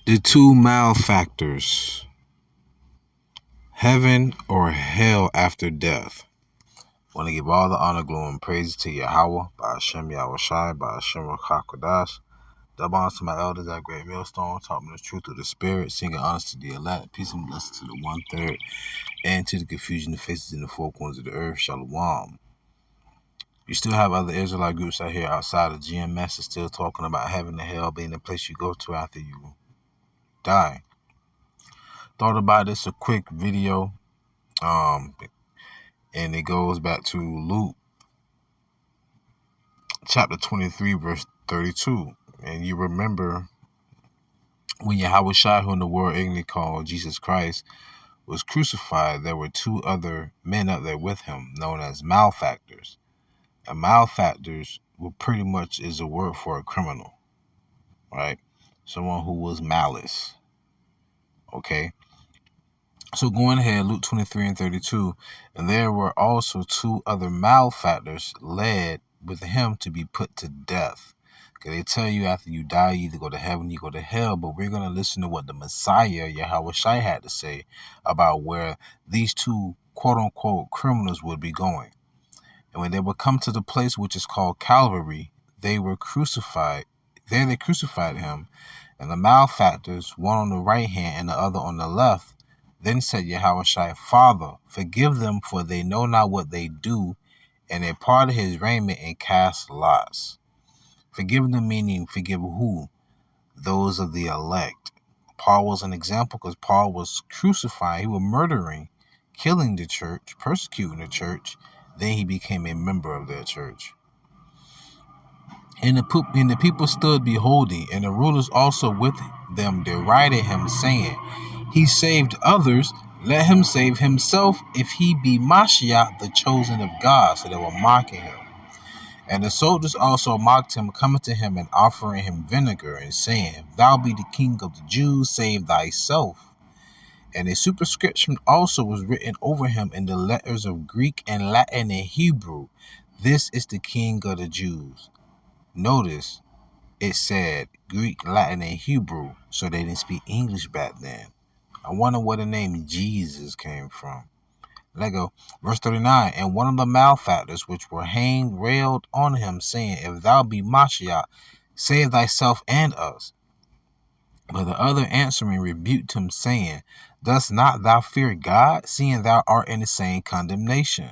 The two malefactors, heaven or hell after death. I want to give all the honor, glory, and praise to YAHAWAH, by SHAM, YAHAWASHI, by YASHARAHLA. Double honor to my elders at Great Millstone, taught me the truth of the Spirit, singing honors to the elect, peace and blessings to the 1/3, and to the confusion of faces in the four corners of the earth. Shalom. You still have other Israelite groups out here outside of GMS that's still talking about heaven and hell being the place you go to after you die. Thought about this, a quick video, and it goes back to Luke chapter 23, verse 32. And you remember when YAHAWASHI, who in the world ignorantly called Jesus Christ, was crucified, there were two other men up there with him, known as malefactors. And malefactors pretty much is a word for a criminal, right? Someone who was malice. Okay? So going ahead, Luke 23 and 32, and there were also two other malefactors led with him to be put to death. Okay, they tell you after you die, you either go to heaven, you go to hell, but we're going to listen to what the Messiah, YAHAWASHI, had to say about where these two quote-unquote criminals would be going. And when they would come to the place which is called Calvary, they were crucified. There they crucified him, and the malefactors, one on the right hand and the other on the left, then said YAHAWASHI, Father, forgive them, for they know not what they do. And they parted his raiment and cast lots. Forgive them meaning forgive who? Those of the elect. Paul was an example because Paul was crucified. He was murdering, killing the church, persecuting the church. Then he became a member of their church. And the people stood beholding, and the rulers also with them derided him, saying, He saved others, let him save himself, if he be Mashiach, the chosen of God. So they were mocking him. And the soldiers also mocked him, coming to him and offering him vinegar, and saying, If thou be the king of the Jews, save thyself. And a superscription also was written over him in the letters of Greek and Latin and Hebrew, This is the king of the Jews. Notice it said Greek, Latin, and Hebrew, so they didn't speak English back then. I wonder where the name Jesus came from. Let go. Verse 39, and one of the malefactors which were hanged railed on him, saying, If thou be Mashiach, save thyself and us. But the other answering rebuked him, saying, Dost not thou fear God, seeing thou art in the same condemnation?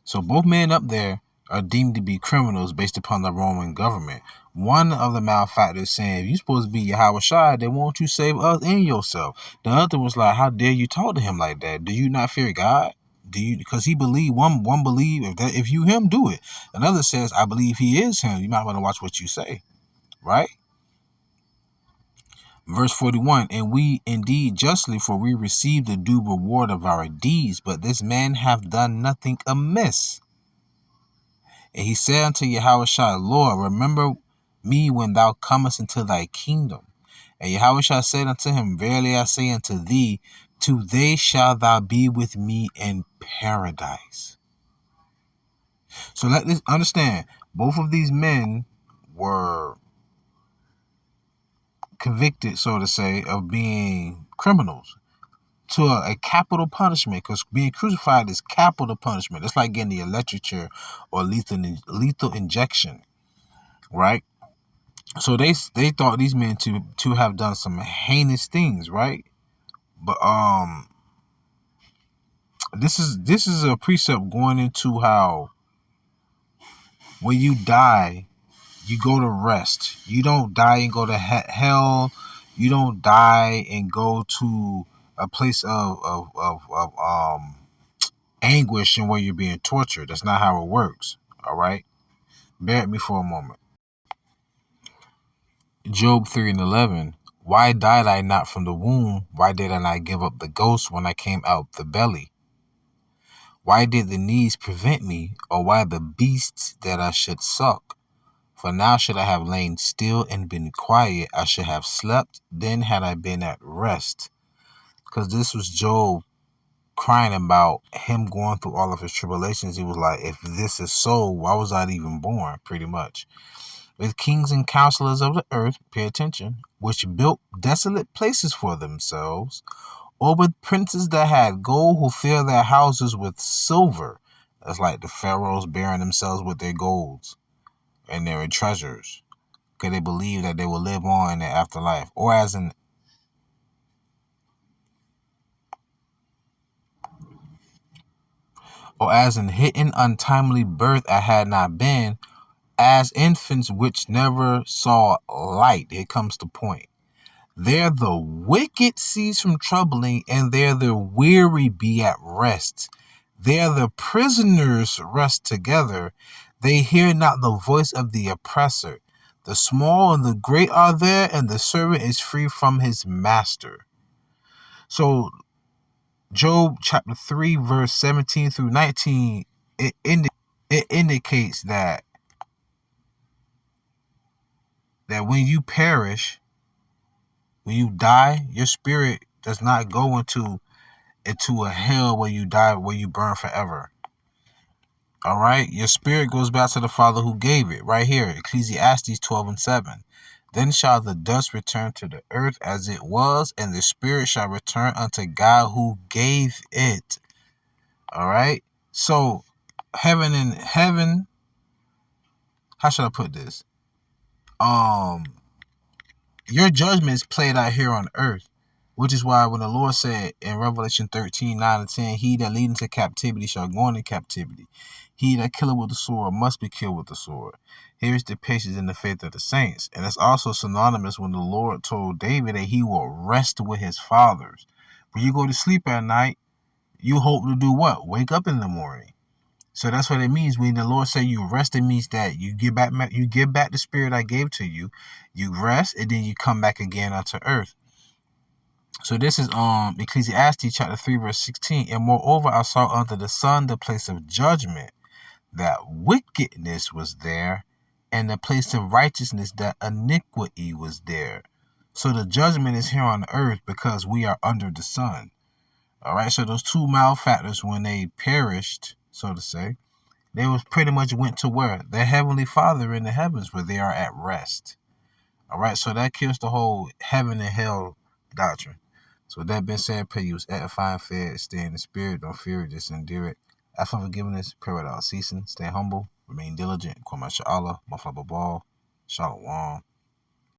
So both men up there are deemed to be criminals based upon the Roman government. One of the malefactors saying, if you're supposed to be YAHAWASHI, then won't you save us and yourself? The other was like, how dare you talk to him like that? Do you not fear God? Do you? Because he believed, one believe, if you him, do it. Another says, I believe he is him. You might want to watch what you say, right? Verse 41, and we indeed justly, for we receive the due reward of our deeds, but this man hath done nothing amiss. And he said unto YAHAWASHI, Lord, remember me when thou comest into thy kingdom. And YAHAWASHI said unto him, Verily I say unto thee, today shalt thou be with me in paradise. So let this understand, both of these men were convicted, so to say, of being criminals to a capital punishment, because being crucified is capital punishment. It's like getting the electric chair or lethal injection, right? So they thought these men to have done some heinous things, right? But this is a precept going into how when you die, you go to rest. You don't die and go to hell. You don't die and go to a place of anguish and where you're being tortured. That's not how it works. All right? Bear with me for a moment. Job 3:11. Why died I not from the womb? Why did I not give up the ghost when I came out the belly? Why did the knees prevent me, or why the beasts that I should suck? For now should I have lain still and been quiet, I should have slept, then had I been at rest. Because this was Job crying about him going through all of his tribulations. He was like, if this is so, why was I even born? Pretty much. With kings and counselors of the earth, pay attention, which built desolate places for themselves, or with princes that had gold, who filled their houses with silver. That's like the pharaohs bearing themselves with their golds and their treasures, because they believe that they will live on in the afterlife. Or as in hidden untimely birth I had not been, as infants which never saw light. Here comes the point. There the wicked cease from troubling, and there the weary be at rest. There the prisoners rest together. They hear not the voice of the oppressor. The small and the great are there, and the servant is free from his master. So Job chapter 3, verse 17 through 19, it indicates that when you perish, when you die, your spirit does not go into a hell where you die, where you burn forever. All right? Your spirit goes back to the Father who gave it. Right here, Ecclesiastes 12:7. Then shall the dust return to the earth as it was, and the spirit shall return unto God who gave it. All right? So, heaven, how should I put this? Your judgment is played out here on earth, which is why when the Lord said in Revelation 13:9-10, he that lead into captivity shall go into captivity. He that killeth with the sword must be killed with the sword. Here is the patience and the faith of the saints. And it's also synonymous when the Lord told David that he will rest with his fathers. When you go to sleep at night, you hope to do what? Wake up in the morning. So that's what it means when the Lord say you rest. It means that you give back the spirit I gave to you. You rest, and then you come back again unto earth. So this is Ecclesiastes chapter 3, verse 16. And moreover, I saw under the sun the place of judgment, that wickedness was there, and the place of righteousness, that iniquity was there. So the judgment is here on earth because we are under the sun. All right, so those two malefactors, when they perished, so to say, they was pretty much went to where? Their heavenly Father in the heavens, where they are at rest. All right, so that kills the whole heaven and hell doctrine. So with that being said, pray you was edifying, fed, stay in the spirit, don't fear it, just endure it. Ask for forgiveness, pray without ceasing, stay humble, remain diligent, YAHAWASHI, Shalom.